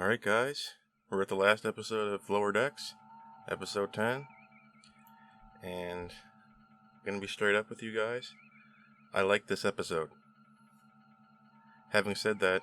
Alright guys, we're at the last episode of Lower Decks, episode 10, and I'm going to be straight up with you guys. I like this episode. Having said that,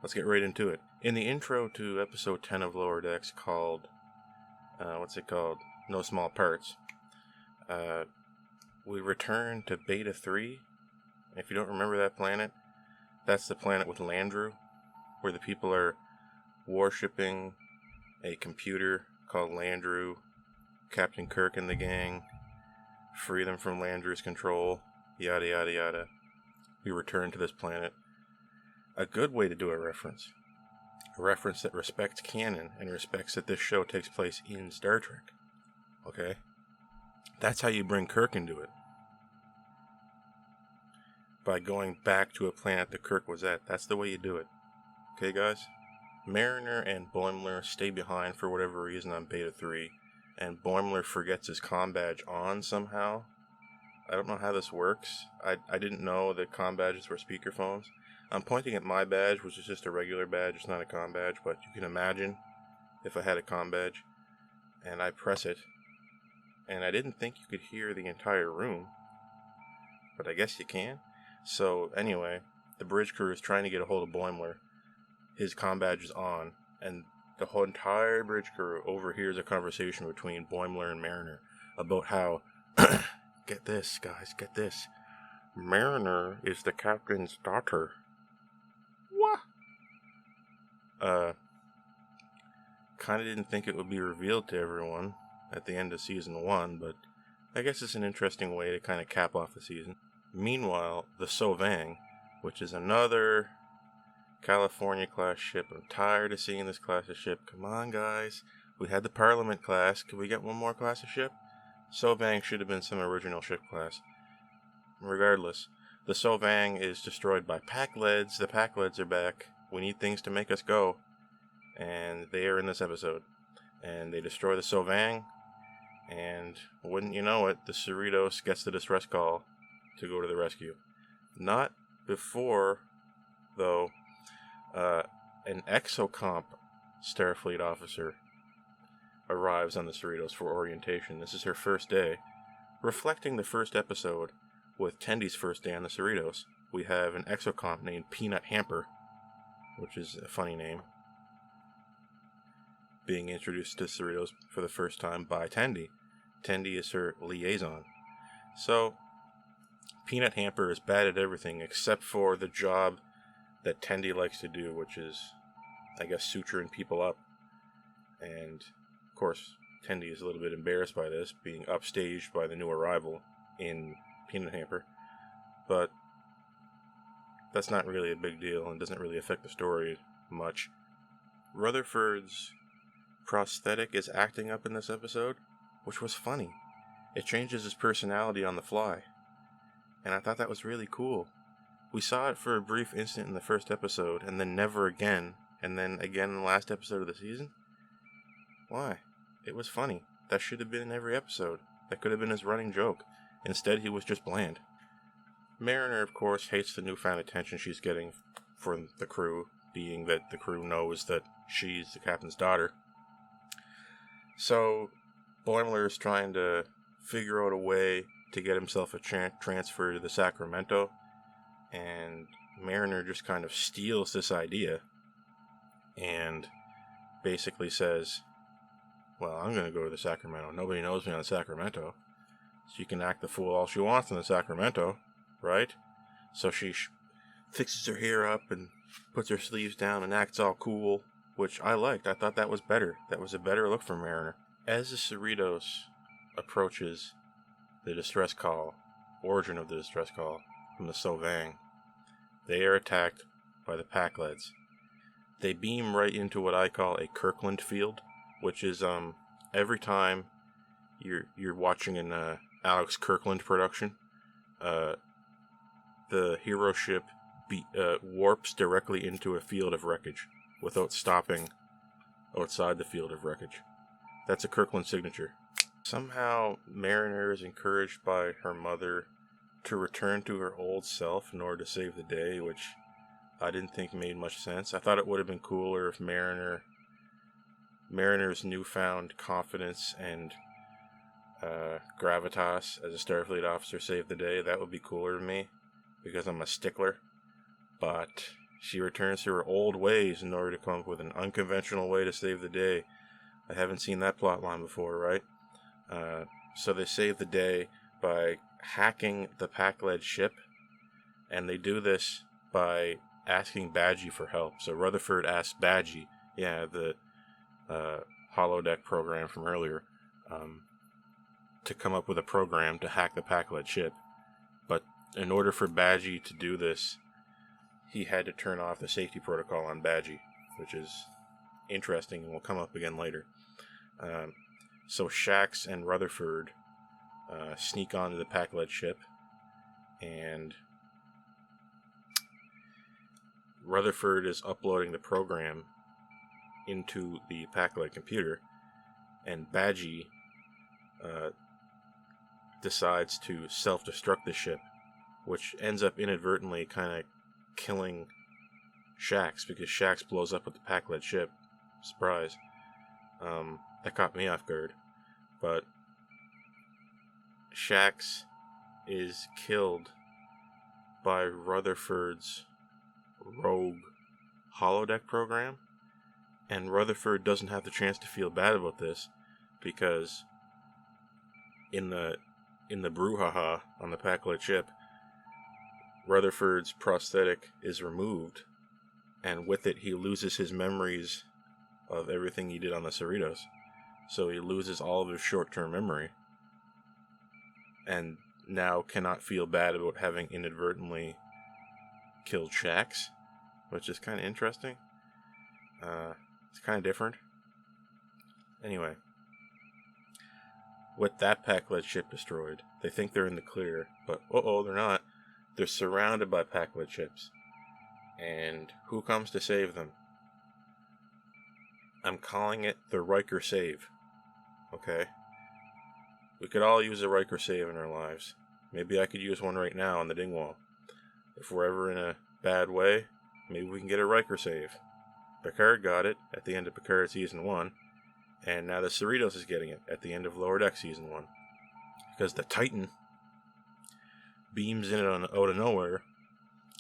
let's get right into it. In the intro to episode 10 of Lower Decks called, No Small Parts, we return to Beta 3. If you don't remember that planet, that's the planet with Landru, where the people are worshipping a computer called Landru, Captain Kirk and the gang, free them from Landru's control, yada yada yada. We return to this planet. A good way to do a reference that respects canon and respects that this show takes place in Star Trek. Okay? That's how you bring Kirk into it. By going back to a planet that Kirk was at. That's the way you do it. Okay, guys? Mariner and Boimler stay behind for whatever reason on Beta 3, and Boimler forgets his comm badge on somehow. I don't know how this works. I didn't know that comm badges were speakerphones. I'm pointing at my badge, which is just a regular badge. It's not a comm badge, but you can imagine if I had a comm badge, and I press it, and I didn't think you could hear the entire room, but I guess you can. So, anyway, the bridge crew is trying to get a hold of Boimler. His comm badge is on, and the whole entire bridge crew overhears a conversation between Boimler and Mariner about how, get this, guys, get this, Mariner is the captain's daughter. What? Kinda didn't think it would be revealed to everyone at the end of season 1, but I guess it's an interesting way to kind of cap off the season. Meanwhile, the Sovang, which is another California-class ship. I'm tired of seeing this class of ship. Come on, guys. We had the Parliament class. Can we get one more class of ship? Sovang should have been some original ship class. Regardless, the Sovang is destroyed by Pakleds. The Pakleds are back. We need things to make us go. And they are in this episode. And they destroy the Sovang. And wouldn't you know it, the Cerritos gets the distress call to go to the rescue. Not before, though, an exocomp Starfleet officer arrives on the Cerritos for orientation. This is her first day. Reflecting the first episode with Tendy's first day on the Cerritos, we have an exocomp named Peanut Hamper, which is a funny name, being introduced to Cerritos for the first time by Tendy. Tendy is her liaison. So, Peanut Hamper is bad at everything except for the job that Tendy likes to do, which is, I guess, suturing people up. And, of course, Tendy is a little bit embarrassed by this, being upstaged by the new arrival in Peanut Hamper. But that's not really a big deal and doesn't really affect the story much. Rutherford's prosthetic is acting up in this episode, which was funny. It changes his personality on the fly. And I thought that was really cool. We saw it for a brief instant in the first episode, and then never again, and then again in the last episode of the season. Why? It was funny. That should have been in every episode. That could have been his running joke. Instead, he was just bland. Mariner, of course, hates the newfound attention she's getting from the crew, being that the crew knows that she's the captain's daughter. So, Boimler is trying to figure out a way to get himself a transfer to the Sacramento, and Mariner just kind of steals this idea and basically says, well, I'm going to go to the Sacramento. Nobody knows me on the Sacramento. She can act the fool all she wants in the Sacramento, right? So she fixes her hair up and puts her sleeves down and acts all cool, which I liked. I thought that was better. That was a better look for Mariner. As the Cerritos approaches the distress call, origin of the distress call, from the Sovang, they are attacked by the Pakleds. They beam right into what I call a Kirkland field, which is every time you're watching an Alex Kirkland production, the hero ship warps directly into a field of wreckage without stopping outside the field of wreckage. That's a Kirkland signature. Somehow Mariner is encouraged by her mother to return to her old self in order to save the day, which I didn't think made much sense. I thought it would have been cooler if Mariner's newfound confidence and gravitas as a Starfleet officer saved the day. That would be cooler to me, because I'm a stickler. But she returns to her old ways in order to come up with an unconventional way to save the day. I haven't seen that plot line before, right? So they save the day by hacking the Pakled ship, and they do this by asking Badgie for help. So Rutherford asks Badgie, the holodeck program from earlier, to come up with a program to hack the Pakled ship. But in order for Badgie to do this, he had to turn off the safety protocol on Badgie, which is interesting and will come up again later. So Shax and Rutherford sneak onto the Pakled ship, and Rutherford is uploading the program into the Pakled computer, and Badgie decides to self-destruct the ship, which ends up inadvertently kind of killing Shax, because Shax blows up with the Pakled ship. Surprise. That caught me off guard. But Shax is killed by Rutherford's rogue holodeck program, and Rutherford doesn't have the chance to feel bad about this, because in the brouhaha on the Pakled ship, Rutherford's prosthetic is removed, and with it he loses his memories of everything he did on the Cerritos. So he loses all of his short-term memory, and now cannot feel bad about having inadvertently killed Shax, which is kind of interesting. It's kind of different. Anyway, with that Pakled ship destroyed, they think they're in the clear, but they're not. They're surrounded by Pakled ships. And who comes to save them? I'm calling it the Riker save. Okay? We could all use a Riker save in our lives. Maybe I could use one right now on the Dingwall. If we're ever in a bad way, maybe we can get a Riker save. Picard got it at the end of Picard Season 1, and now the Cerritos is getting it at the end of Lower Deck Season 1. Because the Titan beams in it out of nowhere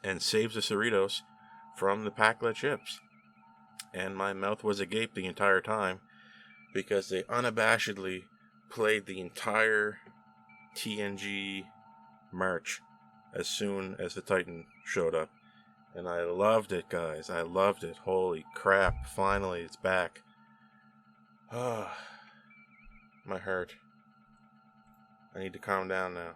and saves the Cerritos from the Pakled ships. And my mouth was agape the entire time, because they unabashedly played the entire TNG march as soon as the Titan showed up. And I loved it, guys. I loved it. Holy crap. Finally, it's back. Ah, my heart. I need to calm down now.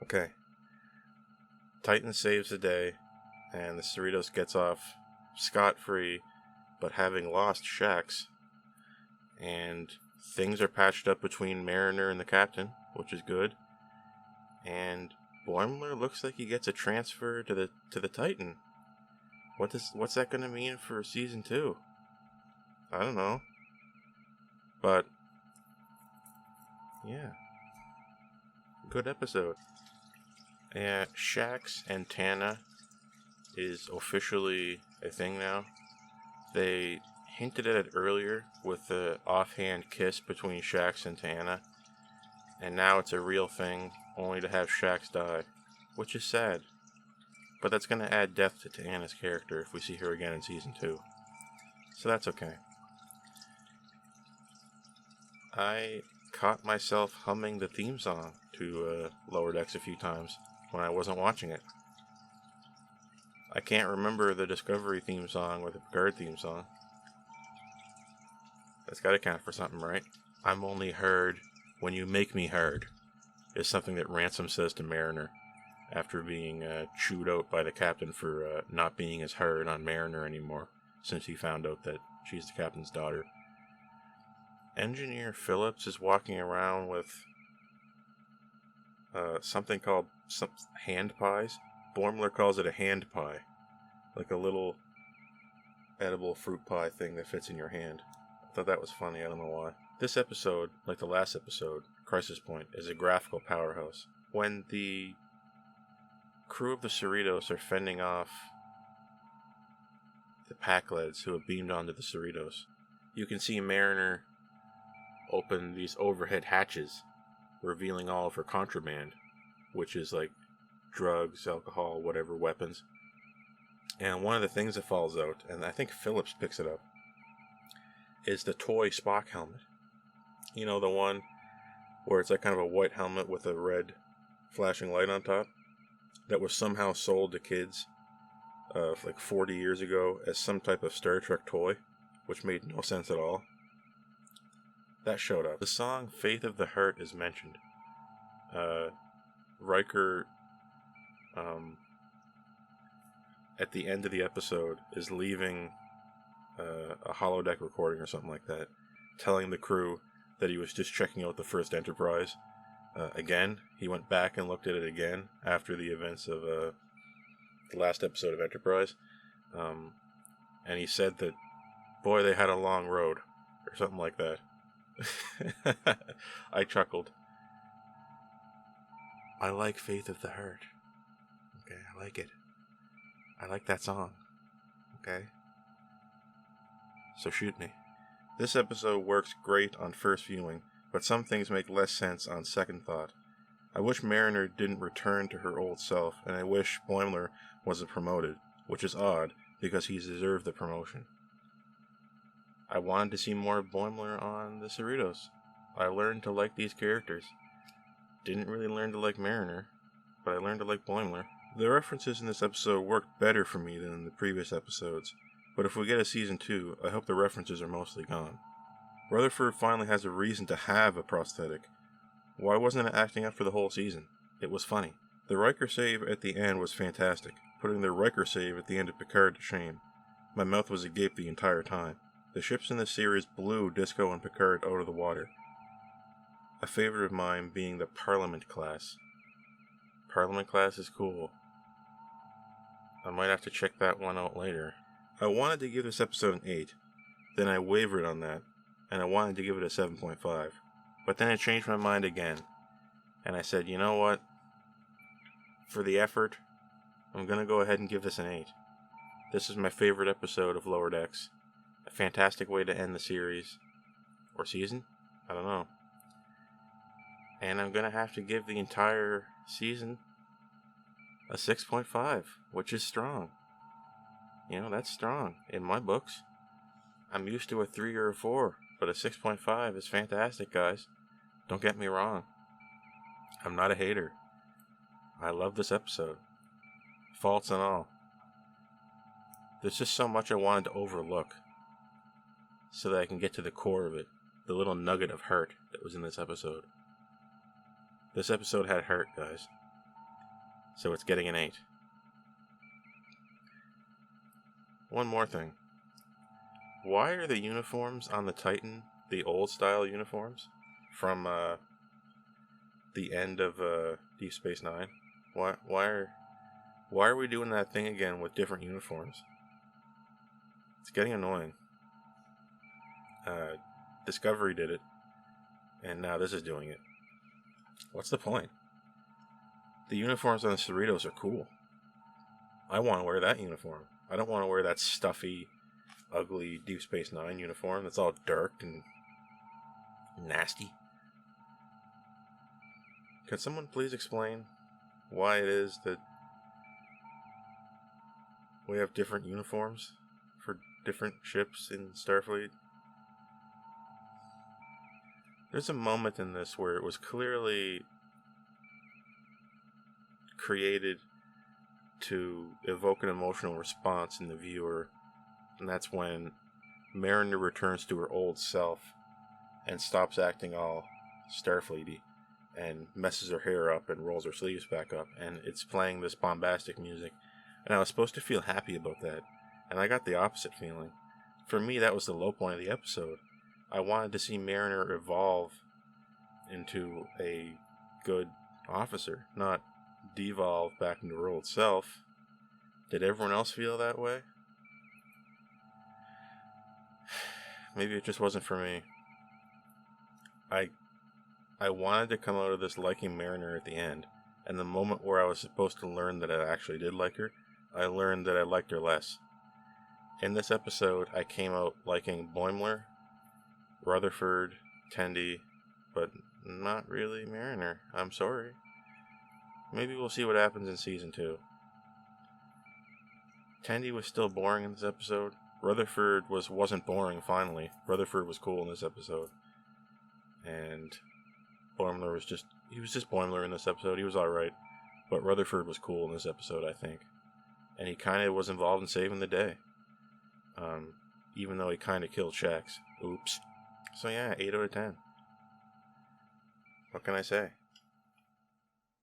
Okay. Titan saves the day, and the Cerritos gets off scot-free, but having lost Shax. And things are patched up between Mariner and the captain, which is good. And Boimler looks like he gets a transfer to the Titan. What's that going to mean for Season 2? I don't know. But yeah. Good episode. And Shax and Tana is officially a thing now. They hinted at it earlier with the offhand kiss between Shax and Tana, and now it's a real thing, only to have Shax die, which is sad. But that's going to add depth to Tana's character if we see her again in Season 2. So that's okay. I caught myself humming the theme song to Lower Decks a few times when I wasn't watching it. I can't remember the Discovery theme song or the Picard theme song. That's gotta count for something, right? I'm only heard when you make me heard, is something that Ransom says to Mariner after being chewed out by the captain for not being as hard on Mariner anymore, since he found out that she's the captain's daughter. Engineer Phillips is walking around with something called hand pies. Boimler calls it a hand pie, like a little edible fruit pie thing that fits in your hand. I thought that was funny, I don't know why. This episode, like the last episode, Crisis Point, is a graphical powerhouse. When the crew of the Cerritos are fending off the Pakleds who have beamed onto the Cerritos. You can see Mariner open these overhead hatches, revealing all of her contraband, which is like drugs, alcohol, whatever, weapons. And one of the things that falls out, and I think Phillips picks it up, is the toy Spock helmet. You know, the one where it's like kind of a white helmet with a red flashing light on top, that was somehow sold to kids like 40 years ago as some type of Star Trek toy, which made no sense at all. That showed up. The song Faith of the Heart is mentioned. Riker, at the end of the episode, is leaving a holodeck recording or something like that, telling the crew that he was just checking out the first Enterprise. Again, he went back and looked at it again after the events of the last episode of Enterprise. And he said that, boy, they had a long road, or something like that. I chuckled. I like Faith of the Heart. Okay, I like it. I like that song. Okay? So shoot me. This episode works great on first viewing, but some things make less sense on second thought. I wish Mariner didn't return to her old self, and I wish Boimler wasn't promoted, which is odd, because he deserved the promotion. I wanted to see more of Boimler on the Cerritos. I learned to like these characters. Didn't really learn to like Mariner, but I learned to like Boimler. The references in this episode worked better for me than in the previous episodes, but if we get a season 2, I hope the references are mostly gone. Rutherford finally has a reason to have a prosthetic. Why wasn't it acting up for the whole season? It was funny. The Riker save at the end was fantastic, putting the Riker save at the end of Picard to shame. My mouth was agape the entire time. The ships in this series blew Disco and Picard out of the water. A favorite of mine being the Parliament class. Parliament class is cool. I might have to check that one out later. I wanted to give this episode an 8, then I wavered on that, and I wanted to give it a 7.5. But then I changed my mind again, and I said, you know what? For the effort, I'm going to go ahead and give this an 8. This is my favorite episode of Lower Decks. A fantastic way to end the series. Or season? I don't know. And I'm going to have to give the entire season a 6.5, which is strong. You know, that's strong in my books. I'm used to a 3 or a 4, but a 6.5 is fantastic, guys. Don't get me wrong. I'm not a hater. I love this episode. Faults and all. There's just so much I wanted to overlook so that I can get to the core of it. The little nugget of heart that was in this episode. This episode had heart, guys. So it's getting an 8. One more thing. Why are the uniforms on the Titan the old style uniforms from the end of Deep Space Nine? Why are we doing that thing again with different uniforms? It's getting annoying. Discovery did it, and now this is doing it. What's the point? The uniforms on the Cerritos are cool. I want to wear that uniform. I don't want to wear that stuffy, ugly Deep Space Nine uniform that's all dark and nasty. Can someone please explain why it is that we have different uniforms for different ships in Starfleet? There's a moment in this where it was clearly created to evoke an emotional response in the viewer, and that's when Mariner returns to her old self and stops acting all Starfleety and messes her hair up and rolls her sleeves back up, and it's playing this bombastic music, and I was supposed to feel happy about that, and I got the opposite feeling. For me, that was the low point of the episode. I wanted to see Mariner evolve into a good officer, not devolve back into her old self. Did everyone else feel that way? Maybe it just wasn't for me. I wanted to come out of this liking Mariner at the end, And the moment where I was supposed to learn that I actually did like her, I learned that I liked her less. In this episode, I came out liking Boimler, Rutherford, Tendi, but not really Mariner. I'm sorry. Maybe we'll see what happens in Season 2. Tendi was still boring in this episode. Rutherford wasn't boring, finally. Rutherford was cool in this episode. And Boimler was just Boimler in this episode. He was alright. But Rutherford was cool in this episode, I think. And he kind of was involved in saving the day. Even though he kind of killed Shax. Oops. So yeah, 8 out of 10. What can I say?